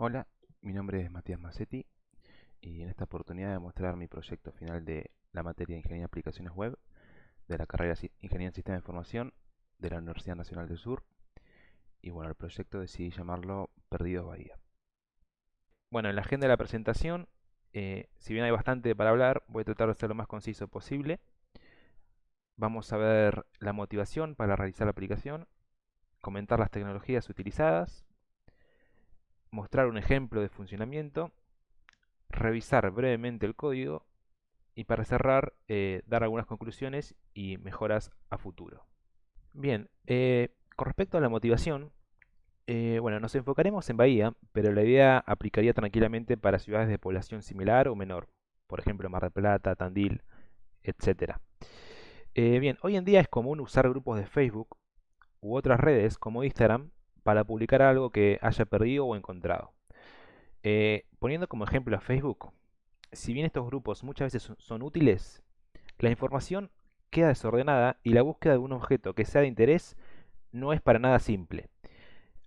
Hola, mi nombre es Matías Macetti y en esta oportunidad voy a mostrar mi proyecto final de la materia de Ingeniería de Aplicaciones Web de la carrera Ingeniería en Sistemas de Información de la Universidad Nacional del Sur. Y bueno, el proyecto decidí llamarlo Perdidos Bahía. Bueno, en la agenda de la presentación, si bien hay bastante para hablar, voy a tratar de ser lo más conciso posible. Vamos a ver la motivación para realizar la aplicación, comentar las tecnologías utilizadas, mostrar un ejemplo de funcionamiento, revisar brevemente el código y para cerrar, dar algunas conclusiones y mejoras a futuro. Bien, con respecto a la motivación, bueno, nos enfocaremos en Bahía, pero la idea aplicaría tranquilamente para ciudades de población similar o menor, por ejemplo Mar del Plata, Tandil, etcétera. Bien, hoy en día es común usar grupos de Facebook u otras redes como Instagram para publicar algo que haya perdido o encontrado. Poniendo como ejemplo a Facebook, si bien estos grupos muchas veces son útiles, la información queda desordenada y la búsqueda de un objeto que sea de interés no es para nada simple.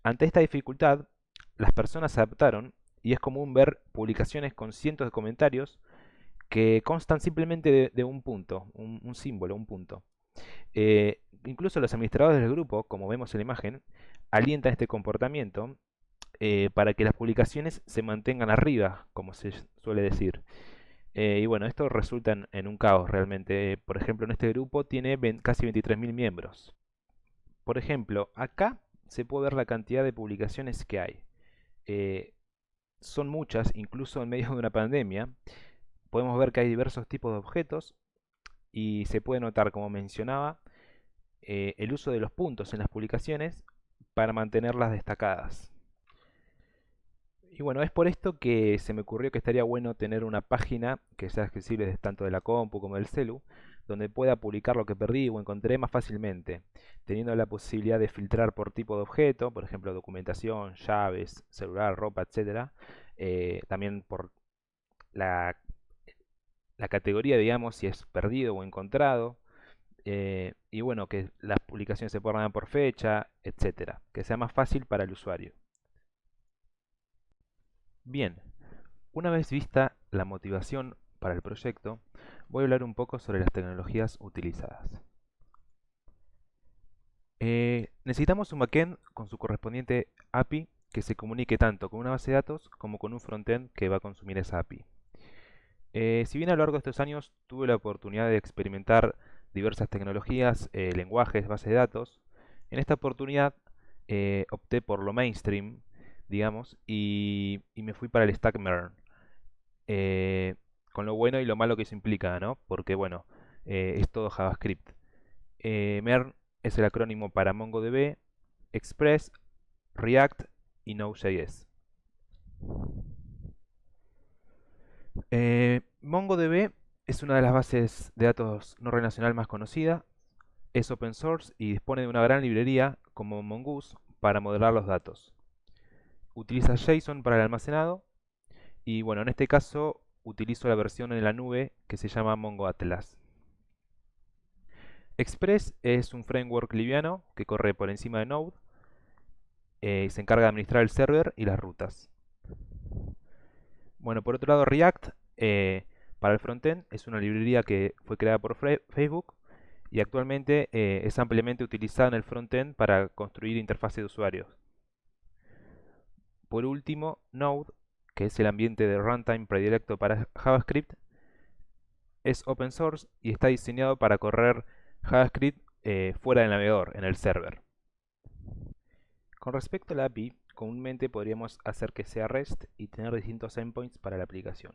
Ante esta dificultad, las personas se adaptaron y es común ver publicaciones con cientos de comentarios que constan simplemente de un punto, un símbolo, un punto. Incluso los administradores del grupo, como vemos en la imagen, alientan este comportamiento para que las publicaciones se mantengan arriba, como se suele decir. Y bueno, esto resulta en un caos realmente. Por ejemplo, en este grupo tiene casi 23.000 miembros. Por ejemplo, acá se puede ver la cantidad de publicaciones que hay. Eh, Son muchas, incluso en medio de una pandemia. Podemos ver que hay diversos tipos de objetos y se puede notar, como mencionaba, el uso de los puntos en las publicaciones para mantenerlas destacadas. Y bueno, es por esto que se me ocurrió que estaría bueno tener una página que sea accesible tanto de la compu como del celu, donde pueda publicar lo que perdí o encontré más fácilmente, teniendo la posibilidad de filtrar por tipo de objeto, por ejemplo documentación, llaves, celular, ropa, etcétera. También por la, la categoría, digamos, si es perdido o encontrado. Y bueno, que las publicaciones se puedan dar por fecha, etcétera, que sea más fácil para el usuario. Bien, una vez vista la motivación para el proyecto, voy a hablar un poco sobre las tecnologías utilizadas. Necesitamos un backend con su correspondiente API que se comunique tanto con una base de datos como con un frontend que va a consumir esa API. Si bien a lo largo de estos años tuve la oportunidad de experimentar diversas tecnologías, lenguajes, bases de datos, en esta oportunidad opté por lo mainstream, digamos, y me fui para el Stack MERN. eh, con lo bueno y lo malo que eso implica, ¿no? Porque, bueno, es todo JavaScript. MERN es el acrónimo para MongoDB, Express, React y Node.js. MongoDB es una de las bases de datos no relacional más conocida, es open source y dispone de una gran librería como Mongoose para modelar los datos. Utiliza JSON para el almacenado y bueno, en este caso utilizo la versión en la nube que se llama Mongo Atlas. Express es un framework liviano que corre por encima de Node y se encarga de administrar el server y las rutas. Bueno, por otro lado, React para el frontend es una librería que fue creada por Facebook y actualmente es ampliamente utilizada en el frontend para construir interfaces de usuarios. Por último, Node, que es el ambiente de runtime predilecto para JavaScript, es open source y está diseñado para correr JavaScript fuera del navegador, en el server. Con respecto a la API, comúnmente podríamos hacer que sea REST y tener distintos endpoints para la aplicación.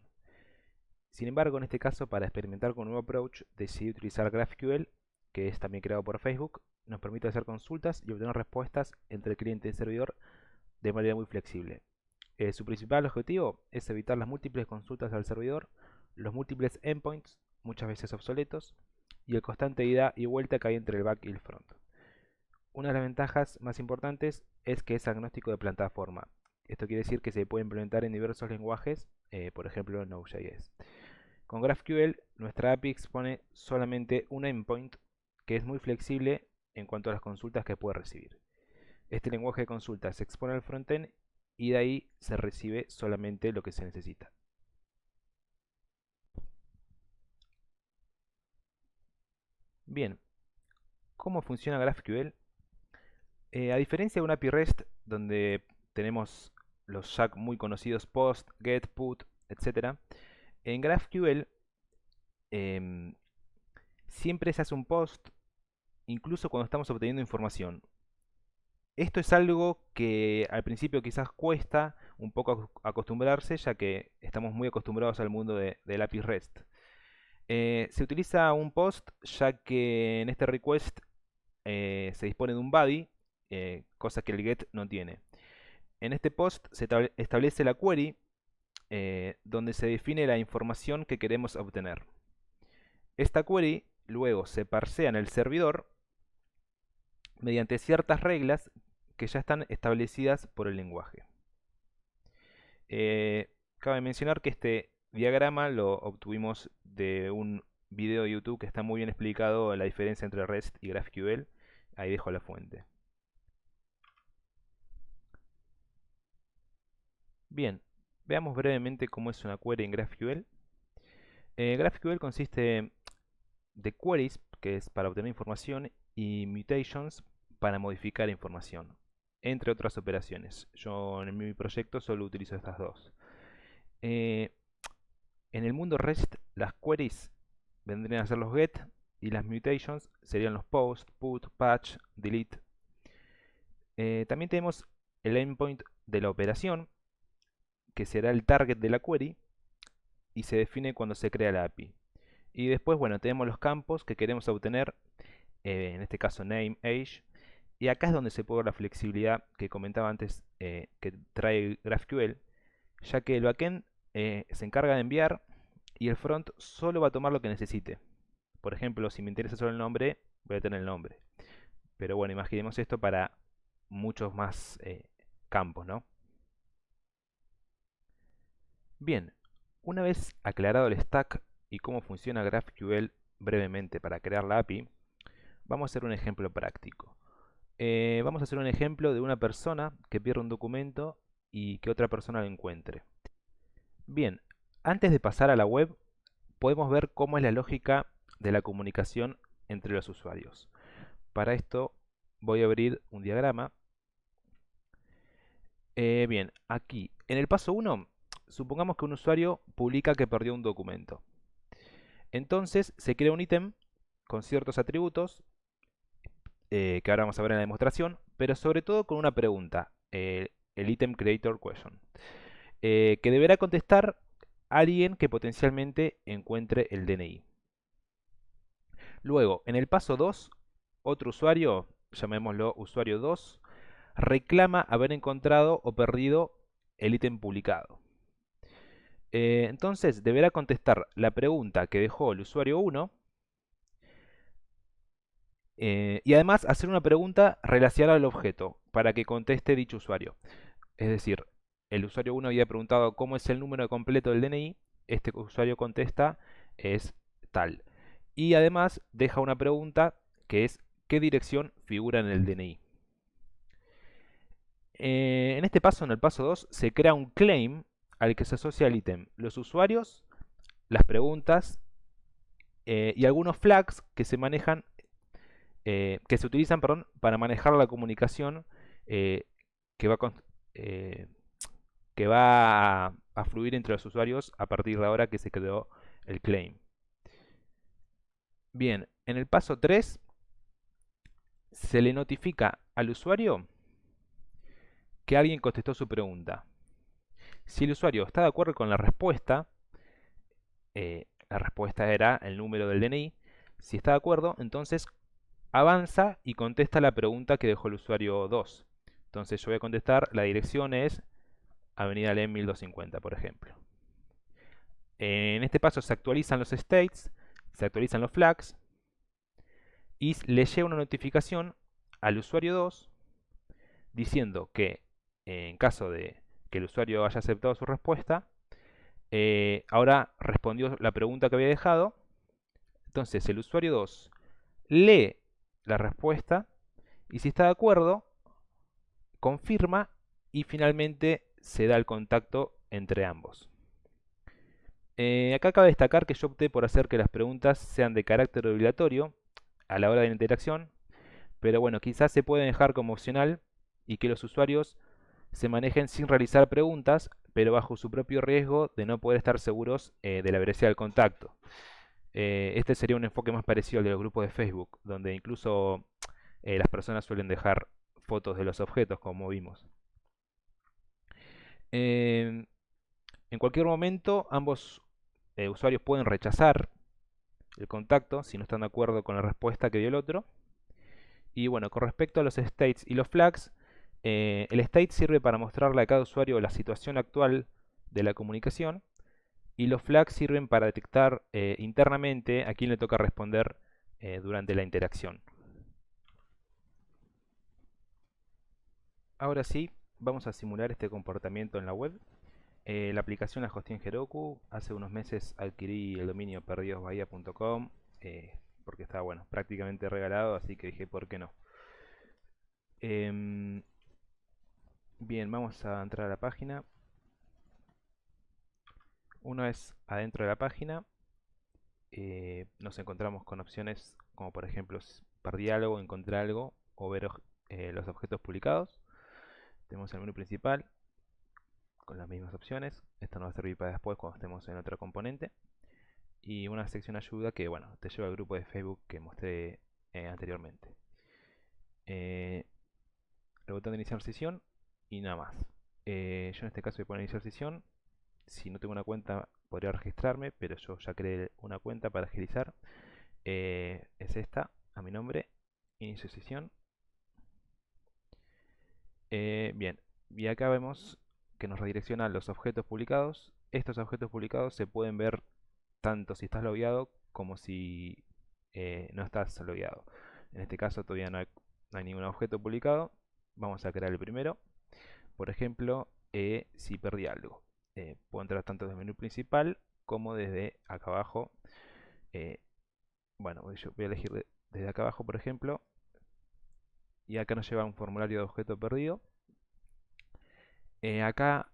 Sin embargo, en este caso, para experimentar con un nuevo approach, decidí utilizar GraphQL, que es también creado por Facebook. Nos permite hacer consultas y obtener respuestas entre cliente y servidor de manera muy flexible. Su principal objetivo es evitar las múltiples consultas al servidor, los múltiples endpoints, muchas veces obsoletos, y el constante ida y vuelta que hay entre el back y el front. Una de las ventajas más importantes es que es agnóstico de plataforma. Esto quiere decir que se puede implementar en diversos lenguajes, por ejemplo Node.js. Con GraphQL, nuestra API expone solamente un endpoint que es muy flexible en cuanto a las consultas que puede recibir. Este lenguaje de consulta se expone al frontend y de ahí se recibe solamente lo que se necesita. Bien, ¿cómo funciona GraphQL? A diferencia de un API REST, donde tenemos los jack muy conocidos post, get, put, etc., en GraphQL siempre se hace un post, incluso cuando estamos obteniendo información. Esto es algo que al principio quizás cuesta un poco acostumbrarse, ya que estamos muy acostumbrados al mundo del API REST. Se utiliza un post, ya que en este request se dispone de un body, cosa que el get no tiene. En este post se establece la query, donde se define la información que queremos obtener. Esta query luego se parsea en el servidor mediante ciertas reglas que ya están establecidas por el lenguaje. Cabe mencionar que este diagrama lo obtuvimos de un video de YouTube que está muy bien explicado la diferencia entre REST y GraphQL. Ahí dejo la fuente. Bien, veamos brevemente cómo es una query en GraphQL. GraphQL consiste de queries, que es para obtener información, y mutations para modificar información, entre otras operaciones. Yo en mi proyecto solo utilizo estas dos. En el mundo REST, las queries vendrían a ser los get y las mutations serían los post, put, patch, delete. También tenemos el endpoint de la operación, que será el target de la query y se define cuando se crea la API. Y después, bueno, tenemos los campos que queremos obtener, en este caso name, age, y acá es donde se puede ver la flexibilidad que comentaba antes, que trae GraphQL, ya que el backend se encarga de enviar y el front solo va a tomar lo que necesite. Por ejemplo, si me interesa solo el nombre, voy a tener el nombre. Pero bueno, imaginemos esto para muchos más campos, ¿no? Bien, una vez aclarado el stack y cómo funciona GraphQL brevemente para crear la API, vamos a hacer un ejemplo práctico. Vamos a hacer un ejemplo de una persona que pierde un documento y que otra persona lo encuentre. Bien, antes de pasar a la web, podemos ver cómo es la lógica de la comunicación entre los usuarios. Para esto voy a abrir un diagrama. Bien, aquí, en el paso 1, supongamos que un usuario publica que perdió un documento. Entonces se crea un ítem con ciertos atributos, que ahora vamos a ver en la demostración, pero sobre todo con una pregunta, el ítem creator question, que deberá contestar alguien que potencialmente encuentre el DNI. Luego, en el paso 2, otro usuario, llamémoslo usuario 2, reclama haber encontrado o perdido el ítem publicado. Entonces deberá contestar la pregunta que dejó el usuario 1, y además hacer una pregunta relacionada al objeto para que conteste dicho usuario. Es decir, el usuario 1 había preguntado cómo es el número completo del DNI, este usuario contesta es tal. Y además deja una pregunta que es ¿qué dirección figura en el DNI? En este paso, en el paso 2, se crea un claim al que se asocia el ítem, los usuarios, las preguntas y algunos flags que se manejan, que se utilizan, perdón, para manejar la comunicación eh, que va, eh, que va a fluir entre los usuarios a partir de ahora que se creó el claim. Bien, en el paso 3 se le notifica al usuario que alguien contestó su pregunta. Si el usuario está de acuerdo con la respuesta era el número del DNI. Si está de acuerdo, entonces avanza y contesta la pregunta que dejó el usuario 2. Entonces yo voy a contestar, la dirección es Avenida Alem 1250, por ejemplo. En este paso se actualizan los states, se actualizan los flags y le llega una notificación al usuario 2 diciendo que en caso de que el usuario haya aceptado su respuesta, ahora respondió la pregunta que había dejado. Entonces el usuario 2 lee la respuesta y si está de acuerdo, confirma y finalmente se da el contacto entre ambos. Acá cabe destacar que yo opté por hacer que las preguntas sean de carácter obligatorio a la hora de la interacción, pero bueno, quizás se puede dejar como opcional y que los usuarios se manejen sin realizar preguntas, pero bajo su propio riesgo de no poder estar seguros de la veracidad del contacto. Este sería un enfoque más parecido al de los grupos de Facebook, donde incluso las personas suelen dejar fotos de los objetos, como vimos. Eh, en cualquier momento, ambos usuarios pueden rechazar el contacto si no están de acuerdo con la respuesta que dio el otro. Y bueno, con respecto a los states y los flags, el state sirve para mostrarle a cada usuario la situación actual de la comunicación y los flags sirven para detectar internamente a quién le toca responder durante la interacción. Ahora sí, vamos a simular este comportamiento en la web. La aplicación la hosteé en Heroku. Hace unos meses adquirí el dominio perdidosbahía.com porque estaba bueno, prácticamente regalado, así que dije, ¿por qué no? Em, bien, vamos a entrar a la página. Una vez adentro de la página, nos encontramos con opciones como por ejemplo perdí algo, encontré algo o ver los objetos publicados. Tenemos el menú principal con las mismas opciones. Esto nos va a servir para después cuando estemos en otro componente. Y una sección ayuda que bueno, te lleva al grupo de Facebook que mostré anteriormente. El botón de iniciar sesión y nada más. Yo en este caso voy a poner iniciar sesión. Si no tengo una cuenta podría registrarme, pero yo ya creé una cuenta para agilizar. Es esta, a mi nombre, inicio sesión. Bien, y acá vemos que nos redirecciona a los objetos publicados. Estos objetos publicados se pueden ver tanto si estás logueado como si no estás logueado. En este caso todavía no hay ningún objeto publicado. Vamos a crear el primero. Por ejemplo, si perdí algo. Puedo entrar tanto desde el menú principal como desde acá abajo. Bueno, yo voy a elegir desde acá abajo, por ejemplo. Y acá nos lleva a un formulario de objeto perdido. Acá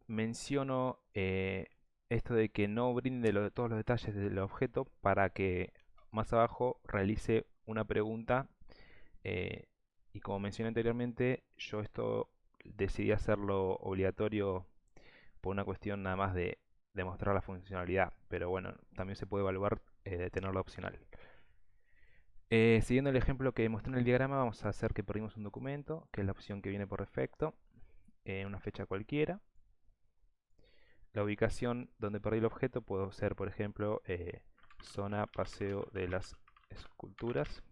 menciono esto de que no brinde todos los detalles del objeto para que más abajo realice una pregunta. eh, y como mencioné anteriormente, yo esto decidí hacerlo obligatorio por una cuestión nada más de demostrar la funcionalidad, pero bueno, también se puede evaluar de tenerlo opcional. Siguiendo el ejemplo que mostré en el diagrama, vamos a hacer que perdimos un documento, que es la opción que viene por defecto, una fecha cualquiera. La ubicación donde perdí el objeto puedo ser, por ejemplo, zona paseo de las esculturas.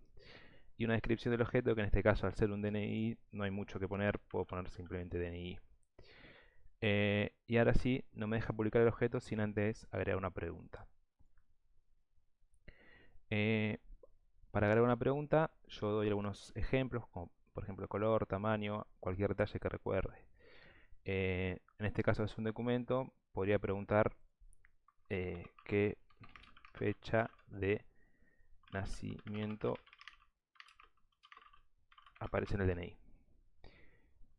Y una descripción del objeto, que en este caso al ser un DNI no hay mucho que poner, puedo poner simplemente DNI. Y ahora sí, no me deja publicar el objeto sin antes agregar una pregunta. Para agregar una pregunta, yo doy algunos ejemplos, como por ejemplo color, tamaño, cualquier detalle que recuerde. En este caso es un documento, podría preguntar qué fecha de nacimiento aparece en el DNI.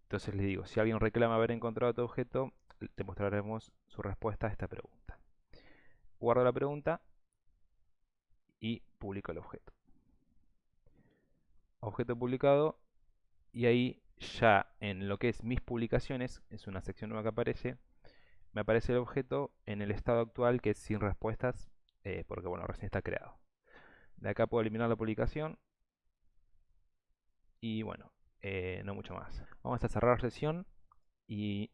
Entonces le digo, si alguien reclama haber encontrado tu objeto, te mostraremos su respuesta a esta pregunta. Guardo la pregunta y publico el objeto. Objeto publicado, y ahí ya en lo que es mis publicaciones, es una sección nueva que aparece, me aparece el objeto en el estado actual que es sin respuestas, porque bueno, recién está creado. De acá puedo eliminar la publicación y bueno, no mucho más. Vamos a cerrar sesión y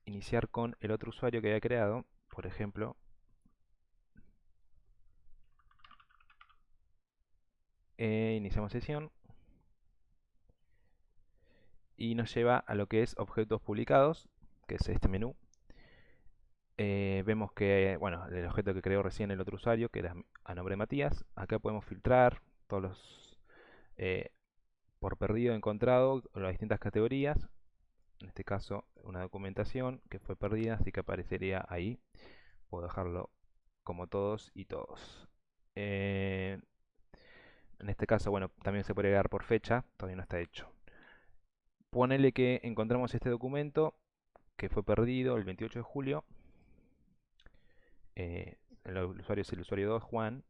iniciar con el otro usuario que había creado, por ejemplo. Iniciamos sesión y nos lleva a lo que es objetos publicados, que es este menú. Vemos que, bueno, el objeto que creó recién el otro usuario, que era a nombre de Matías. Acá podemos filtrar todos los por perdido, encontrado, o las distintas categorías. En este caso, una documentación que fue perdida, así que aparecería ahí. Puedo dejarlo como todos y todos. En este caso, bueno, también se puede agregar por fecha, todavía no está hecho. Ponele que encontramos este documento que fue perdido el 28 de julio. El usuario es el usuario 2, Juan.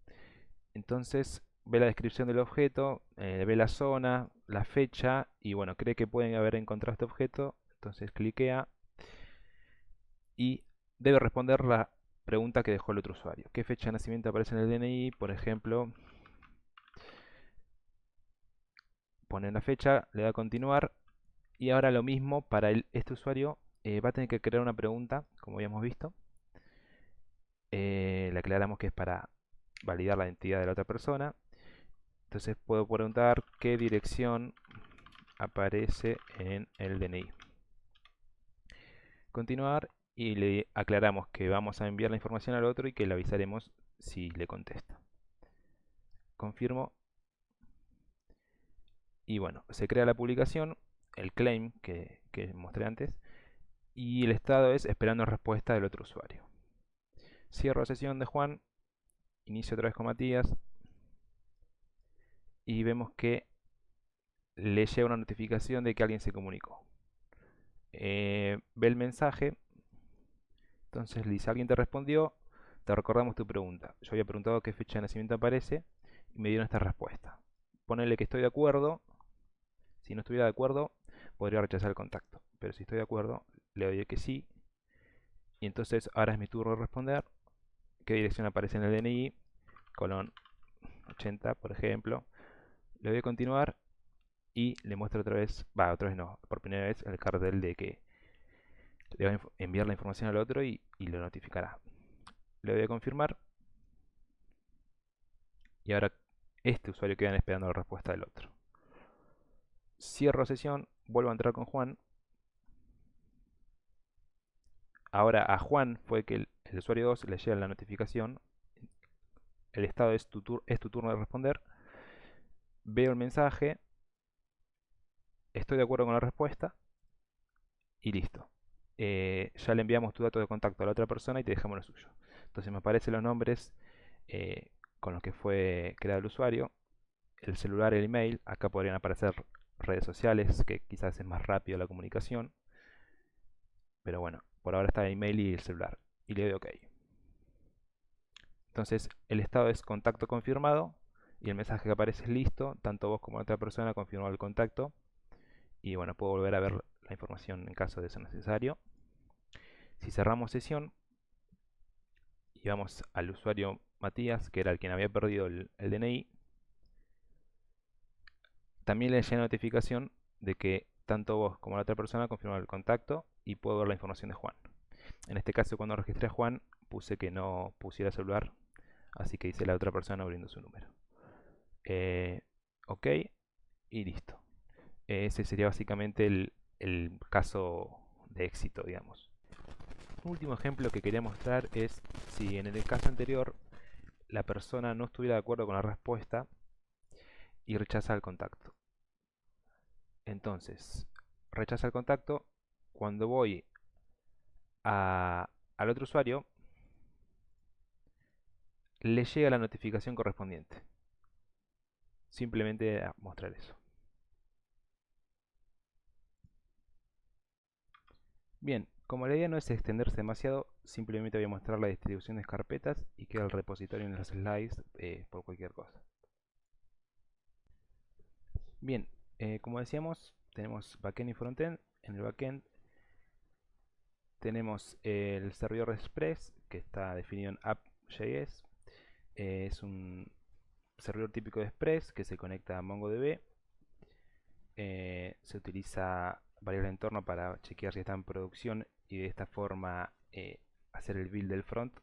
Entonces ve la descripción del objeto, ve la zona, la fecha y bueno, cree que pueden haber encontrado este objeto. Entonces cliquea y debe responder la pregunta que dejó el otro usuario. ¿Qué fecha de nacimiento aparece en el DNI? Por ejemplo, pone la fecha, le da a continuar y ahora lo mismo para este usuario. Va a tener que crear una pregunta, como habíamos visto. Le aclaramos que es para validar la identidad de la otra persona. Entonces puedo preguntar qué dirección aparece en el DNI. Continuar y le aclaramos que vamos a enviar la información al otro y que le avisaremos si le contesta. Confirmo. Y bueno, se crea la publicación, el claim que mostré antes, y el estado es esperando respuesta del otro usuario. Cierro sesión de Juan, inicio otra vez con Matías, y vemos que le llega una notificación de que alguien se comunicó. Ve el mensaje, entonces le dice, alguien te respondió, te recordamos tu pregunta. Yo había preguntado qué fecha de nacimiento aparece, y me dieron esta respuesta. Ponele que estoy de acuerdo. Si no estuviera de acuerdo, podría rechazar el contacto. Pero si estoy de acuerdo, le doy que sí. Y entonces ahora es mi turno de responder. ¿Qué dirección aparece en el DNI? Colón 80, por ejemplo. Le doy a continuar y le muestro otra vez, otra vez no, por primera vez el cartel de que le va a enviar la información al otro y lo notificará. Le doy a confirmar y ahora este usuario queda esperando la respuesta del otro. Cierro sesión, vuelvo a entrar con Juan. Ahora a Juan fue que el usuario 2 le llega la notificación. El estado es tu turno de responder. Veo el mensaje, estoy de acuerdo con la respuesta y listo. Ya le enviamos tu dato de contacto a la otra persona y te dejamos lo suyo. Entonces me aparecen los nombres con los que fue creado el usuario, el celular, el email. Acá podrían aparecer redes sociales, que quizás es más rápido la comunicación. Pero bueno, por ahora está el email y el celular. Y le doy OK. Entonces el estado es contacto confirmado y el mensaje que aparece es listo. Tanto vos como la otra persona confirmado el contacto. Y bueno, puedo volver a ver la información en caso de ser necesario. Si cerramos sesión y vamos al usuario Matías, que era el quien había perdido el DNI, también le llega notificación de que tanto vos como la otra persona confirmaron el contacto y puedo ver la información de Juan. En este caso, cuando registré a Juan, puse que no pusiera celular, así que hice la otra persona abriendo su número. OK y listo. Ese sería básicamente el caso de éxito, digamos. Un último ejemplo que quería mostrar es si en el caso anterior la persona no estuviera de acuerdo con la respuesta y rechaza el contacto. Entonces, rechaza el contacto. Cuando voy al otro usuario, le llega la notificación correspondiente. Simplemente a mostrar eso. Bien, como la idea no es extenderse demasiado, simplemente voy a mostrar la distribución de carpetas y queda el repositorio en los slides por cualquier cosa. Bien, como decíamos, tenemos backend y frontend. En el backend tenemos el servidor Express, que está definido en app.js. Es un servidor típico de Express que se conecta a MongoDB. Se utiliza variable entorno para chequear si está en producción y de esta forma hacer el build del front.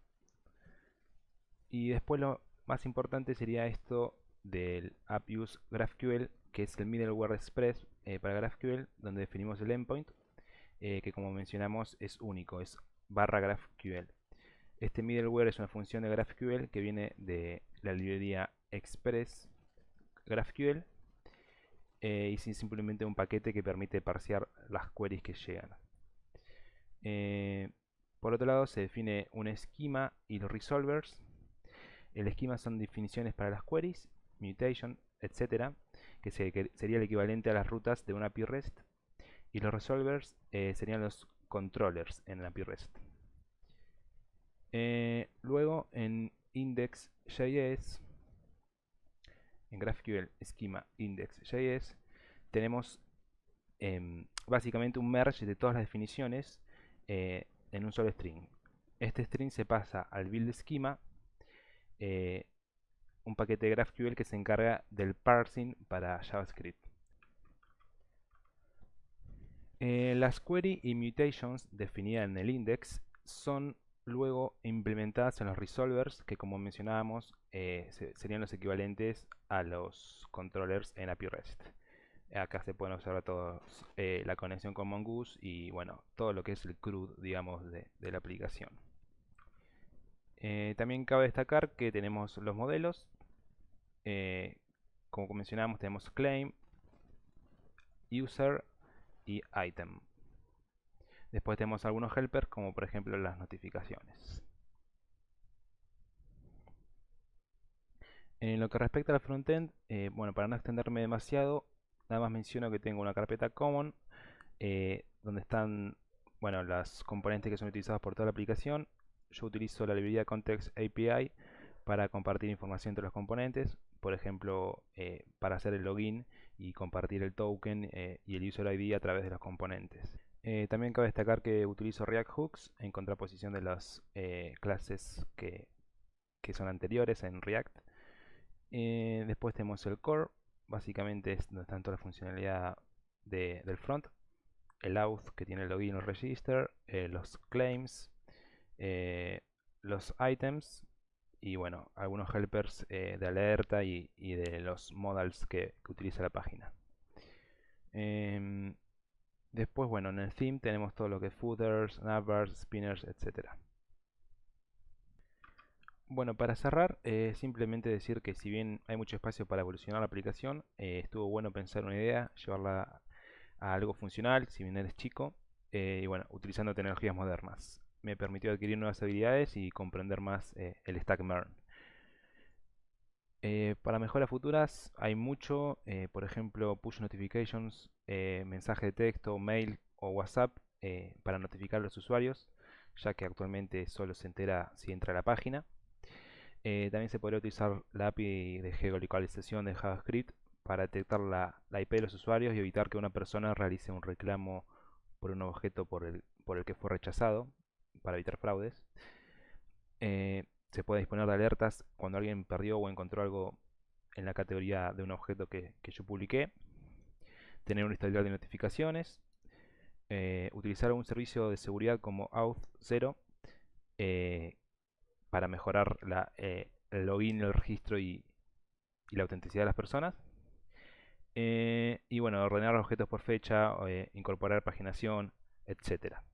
Y después lo más importante sería esto del app use GraphQL, que es el middleware Express para GraphQL, donde definimos el endpoint, que como mencionamos es único, es /GraphQL. Este middleware es una función de GraphQL que viene de la librería Express GraphQL y es simplemente un paquete que permite parsear las queries que llegan. Por otro lado, se define un esquema y los resolvers. El esquema son definiciones para las queries, mutation, etcétera, que sería el equivalente a las rutas de una API REST. Y los resolvers serían los controllers en API REST. Luego en index.js, en GraphQL Schema index.js, tenemos básicamente un merge de todas las definiciones en un solo string. Este string se pasa al build schema, un paquete de GraphQL que se encarga del parsing para JavaScript. Las query y mutations definidas en el index son luego implementadas en los resolvers, que como mencionábamos serían los equivalentes a los controllers en API REST. Acá se pueden observar todos la conexión con Mongoose y bueno, todo lo que es el CRUD, digamos, de la aplicación. También cabe destacar que tenemos los modelos. Como mencionábamos, tenemos claim, user y item. Después tenemos algunos helpers, como por ejemplo las notificaciones. En lo que respecta al frontend, bueno, para no extenderme demasiado, nada más menciono que tengo una carpeta common donde están, bueno, los componentes que son utilizados por toda la aplicación. Yo utilizo la librería Context API para compartir información entre los componentes, por ejemplo, para hacer el login y compartir el token y el user ID a través de los componentes. También cabe destacar que utilizo React Hooks en contraposición de las clases que son anteriores en React. Después tenemos el core, básicamente es donde está toda la funcionalidad del front, el auth que tiene el login o register, los claims, los items y bueno, algunos helpers de alerta y de los modals que utiliza la página. Después, bueno, en el theme tenemos todo lo que es footers, navbars, spinners, etcétera. Bueno, para cerrar, simplemente decir que si bien hay mucho espacio para evolucionar la aplicación, estuvo bueno pensar una idea, llevarla a algo funcional, si bien eres chico, y bueno, utilizando tecnologías modernas. Me permitió adquirir nuevas habilidades y comprender más el stack MERN. Para mejoras futuras hay mucho, por ejemplo, push notifications, mensaje de texto, mail o WhatsApp para notificar a los usuarios, ya que actualmente solo se entera si entra a la página. También se podría utilizar la API de geolocalización de JavaScript para detectar la IP de los usuarios y evitar que una persona realice un reclamo por un objeto por el que fue rechazado, para evitar fraudes. Se puede disponer de alertas cuando alguien perdió o encontró algo en la categoría de un objeto que yo publiqué. Tener un historial de notificaciones. Utilizar un servicio de seguridad como Auth0 para mejorar el login, el registro y la autenticidad de las personas. Y bueno, ordenar los objetos por fecha, incorporar paginación, etcétera.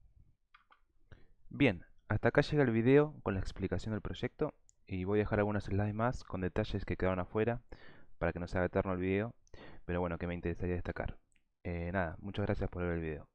Bien, hasta acá llega el video con la explicación del proyecto y voy a dejar algunas slides más con detalles que quedaron afuera para que no se haga eterno el video, pero bueno, que me interesaría destacar. Nada, muchas gracias por ver el video.